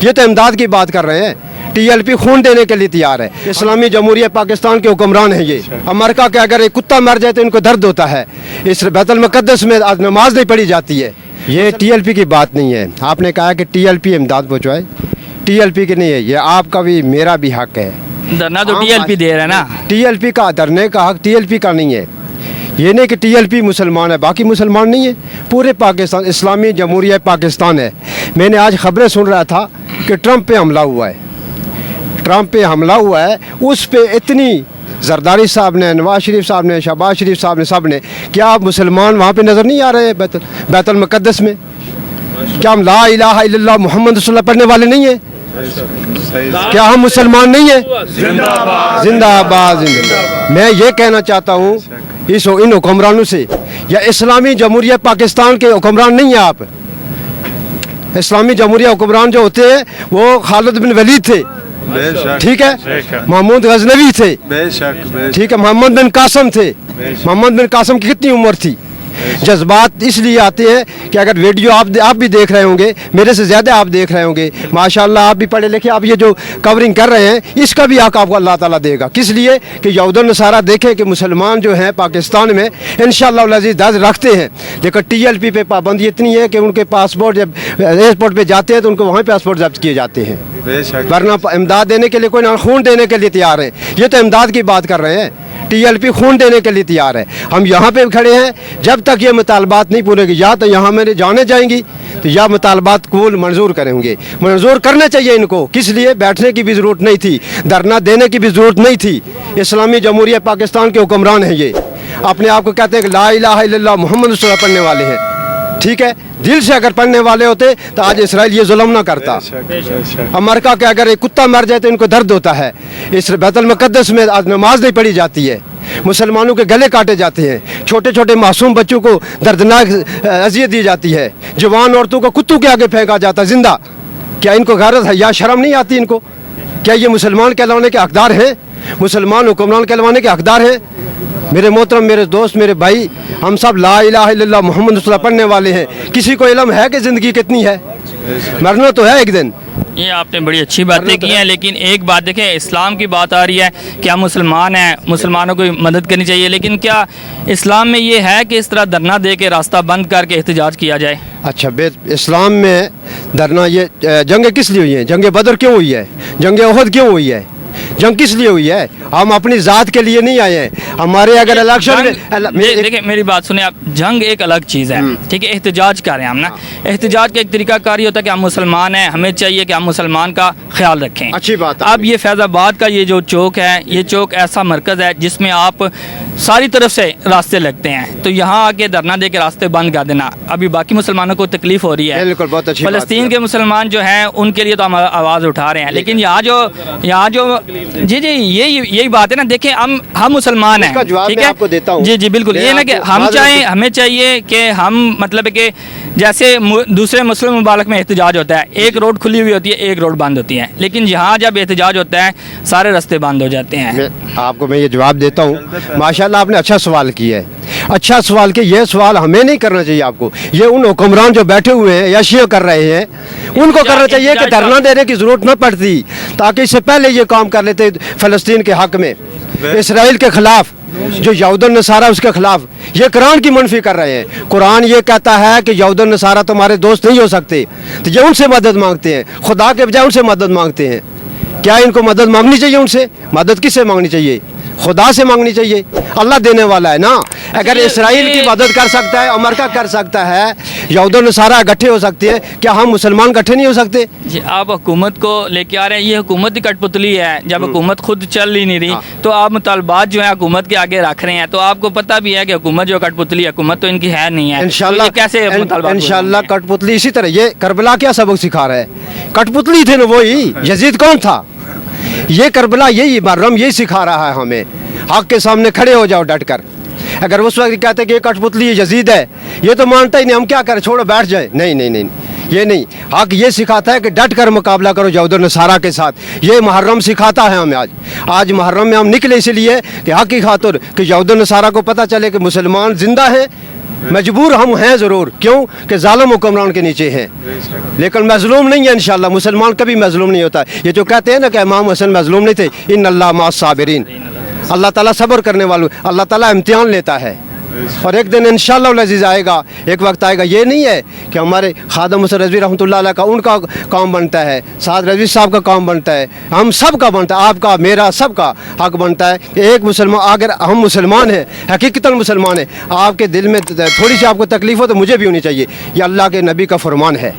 ये तो इमदाद की बात कर रहे हैं। TLP खून देने के लिए तैयार है। इस्लामी जमहूरिया पाकिस्तान के हुक्मरान हैं ये। अमेरिका के अगर एक कुत्ता मर जाए तो इनको दर्द होता है। इस बैतुल मुक़द्दस में आज नमाज नहीं पढ़ी जाती है। ये TLP की बात नहीं है। आपने कहा कि TLP इमदाद पहुँचवाए, TLP की नहीं है, ये आपका भी मेरा भी हक है। धरना तो TLP दे रहा है ना। TLP का धरने का हक TLP का नहीं है। ये नहीं कि TLP मुसलमान है, बाकी मुसलमान नहीं है। पूरे पाकिस्तान इस्लामी जमहूरिया पाकिस्तान है। मैंने आज खबरें सुन रहा था कि ट्रंप पे हमला हुआ है, ट्रंप पे हमला हुआ है। उस पे इतनी जरदारी साहब ने, नवाज शरीफ साहब ने, शहबाज शरीफ साहब ने, सब ने, क्या आप मुसलमान वहाँ पे नज़र नहीं आ रहे हैं बैतुल मुक़द्दस में? क्या हम ला इलाहा इल्लल्लाह मुहम्मद रसूलुल्लाह पढ़ने वाले नहीं हैं? क्या हम मुसलमान नहीं हैं? जिंदाबाद जिंदाबाद। मैं ये कहना चाहता हूँ इन हुक्मरानों से, या इस्लामी जमहूरिया पाकिस्तान के हुक्मरान नहीं हैं आप। इस्लामी जमहूरिया हुक्मरान जो होते हैं वो खालिद बिन वलीद थे, ठीक है, महमूद गजनवी थे, ठीक है, मोहम्मद बिन कासिम थे। मोहम्मद बिन कासिम की कितनी उम्र थी? जज्बात इसलिए आते हैं कि अगर वीडियो आप भी देख रहे होंगे, मेरे से ज़्यादा आप देख रहे होंगे, माशाल्लाह आप भी पढ़े लिखे, आप ये जो कवरिंग कर रहे हैं इसका भी हक आपको अल्लाह ताला देगा। किस लिए कि यहूद और नसारा देखें कि मुसलमान जो हैं पाकिस्तान में इंशाअल्लाह अज़ीज़ दर्ज रखते हैं। लेकिन TLP पे पाबंदी इतनी है कि उनके पासपोर्ट जब एयरपोर्ट पर जाते हैं तो उनको वहीं पासपोर्ट जब्त किए जाते हैं, वरना इमदाद देने के लिए कोई ना खून देने के लिए तैयार है। ये तो इमदाद की बात कर रहे हैं। TLP खून देने के लिए तैयार है। हम यहाँ पे खड़े हैं, जब तक ये मुतालबात नहीं पूरेगी, या तो यहाँ मेरे जाने जाएंगी तो या मुतालबात कबूल मंजूर करेंगे। मंजूर करने चाहिए इनको। किस लिए? बैठने की भी ज़रूरत नहीं थी, धरना देने की भी ज़रूरत नहीं थी। इस्लामी जमहूरिया पाकिस्तान के हुक्मरान हैं ये। अपने आप को कहते हैं कि ला इलाहा इल्लल्लाह मुहम्मद रसूलुल्लाह पढ़ने वाले हैं, ठीक है। दिल से अगर पढ़ने वाले होते तो आज इसराइल ये जुल्म ना करता। अमेरिका के अगर एक कुत्ता मर जाए तो इनको दर्द होता है। इस बैतुल मुक़द्दस में आज नमाज नहीं पढ़ी जाती है। मुसलमानों के गले काटे जाते हैं, छोटे छोटे मासूम बच्चों को दर्दनाक अजियत दी जाती है, जवान औरतों को कुत्तों के आगे फेंका जाता है जिंदा। क्या इनको गैरत है या शर्म नहीं आती इनको? क्या ये मुसलमान कहलाने के हकदार हैं? मुसलमान हुक्मरान कहलवाने के हकदार हैं? मेरे मोहतरम, मेरे दोस्त, मेरे भाई, हम सब ला इलाहा इल्लल्लाह मुहम्मद रसूलुल्लाह पढ़ने वाले हैं। किसी को इल्म है कि ज़िंदगी कितनी है? मरना तो है एक दिन। ये आपने बड़ी अच्छी बातें की हैं, लेकिन एक बात देखें, इस्लाम की बात आ रही है कि हम मुसलमान हैं, मुसलमानों को मदद करनी चाहिए, लेकिन क्या इस्लाम में ये है कि इस तरह धरना दे के रास्ता बंद करके एहतजाज किया जाए? अच्छा, इस्लाम में धरना, ये जंग किस लिए हुई है? जंग बदर क्यों हुई है? जंग ओहद क्यों हुई है? जंग किस लिए हुई है? हम अपनी ज़ात के लिए नहीं आए हैं। हमारे अगर इलेक्शन में देखिए, मेरी बात सुने आप, जंग एक अलग चीज़ है, ठीक है, एहतजाज कर रहे हैं हम ना। एहतजाज का एक तरीका कार ये होता है कि हम मुसलमान हैं, हमें चाहिए कि हम मुसलमान का ख्याल रखें। अच्छी बात। अब ये फैज़ाबाद का ये जो चौक है, ये चौक ऐसा मरकज़ है जिसमें आप सारी तरफ से रास्ते लगते हैं, तो यहाँ आके धरना दे के रास्ते बंद कर देना, अभी बाकी मुसलमानों को तकलीफ हो रही है। बिल्कुल, बहुत अच्छी बात। फ़लस्तीन के मुसलमान जो हैं उनके लिए तो हम आवाज़ उठा रहे हैं, लेकिन यहाँ जो जी यही बात है ना। देखें, हम मुसलमान हैं, ठीक है, आपको देता हूं। जी बिल्कुल, ये ना कि हमें चाहिए कि हम मतलब कि जैसे दूसरे मुस्लिम मुबालक में एहतजाज होता है, एक रोड खुली हुई होती है, एक रोड बंद होती है, लेकिन यहाँ जब एहतजाज होता है सारे रास्ते बंद हो जाते हैं। आपको मैं ये जवाब देता हूँ। माशाल्लाह आपने अच्छा सवाल किया है, अच्छा सवाल किया। ये सवाल हमें नहीं करना चाहिए आपको, ये उन हुक्मरान जो बैठे हुए हैं या शिया कर रहे हैं उनको करना चाहिए कि धरना देने की ज़रूरत न पड़ती, ताकि इससे पहले ये काम कर लेते फ़लस्तीन के हक़ में, इसराइल के ख़िलाफ़, जो यहूद और नसारा उसके खिलाफ। ये कुरान की मनफी कर रहे हैं। कुरान ये कहता है कि यहूद और नसारा तुम्हारे दोस्त नहीं हो सकते, तो ये उनसे मदद मांगते हैं, खुदा के बजाय उनसे मदद मांगते हैं। क्या इनको मदद मांगनी चाहिए? उनसे मदद किससे मांगनी चाहिए? खुदा से मांगनी चाहिए। अल्लाह देने वाला है ना। अगर इसराइल की मदद कर सकता है, अमेरिका कर सकता है, यहूद और नसारा इकट्ठे हो सकते हैं, क्या हम मुसलमान इकट्ठे नहीं हो सकते? जी, आप हुकूमत को लेके आ रहे हैं, ये हुकूमत की कठपुतली है। जब हुकूमत खुद चल ही नहीं रही तो आप मुतालबात जो है हुकूमत के आगे रख रहे हैं, तो आपको पता भी है कि हुकूमत जो कठपुतली है, हुकूमत तो इनकी है नहीं है। इंशाल्लाह तो कैसे इंशाल्लाह कठपुतली इसी तरह। ये करबला क्या सबक सिखा रहा है? कठपुतली थे ना वही। यजीद कौन था? ये करबला, यही मुहर्रम यही सिखा रहा है हमें। हक के सामने खड़े हो जाओ डट कर। अगर उस वक्त कहते हैं कि ये कठपुतली यजीद है, ये तो मानता ही नहीं, हम क्या करें, छोड़ो बैठ जाए। नहीं नहीं नहीं, ये नहीं। हक ये सिखाता है कि डट कर मुकाबला करो यहूद और नसारा के साथ। ये मुहर्रम सिखाता है हमें। आज मुहर्रम में हम निकले इसलिए कि हक की खातिर, कि यहूद और नसारा को पता चले कि मुसलमान जिंदा है, मजबूर हम हैं ज़रूर, क्यों कि ज़ालिम हुक्मरान के नीचे हैं, लेकिन मज़लूम नहीं है इंशाअल्लाह। मुसलमान कभी मज़लूम नहीं होता। ये जो कहते हैं ना कि इमाम हुसैन मज़लूम नहीं थे, इन्नल्लाह मअस साबिरीन, अल्लाह ताला सब्र करने वालों, अल्लाह ताला इम्तिहान लेता है। और एक दिन इंशाअल्लाह अज़ीज़ आएगा, एक वक्त आएगा, ये नहीं है कि हमारे खादम हुसैन रज़वी रहमतुल्लाह अलैह का उनका काम बनता है, साद रज़वी साहब का काम बनता है, हम सब का बनता है, आपका मेरा सब का हक बनता है कि एक मुसलमान, अगर हम मुसलमान हैं, हकीकतन मुसलमान हैं, आपके दिल में थोड़ी सी आपको तकलीफ़ हो तो मुझे भी होनी चाहिए। ये अल्लाह के नबी का फरमान है।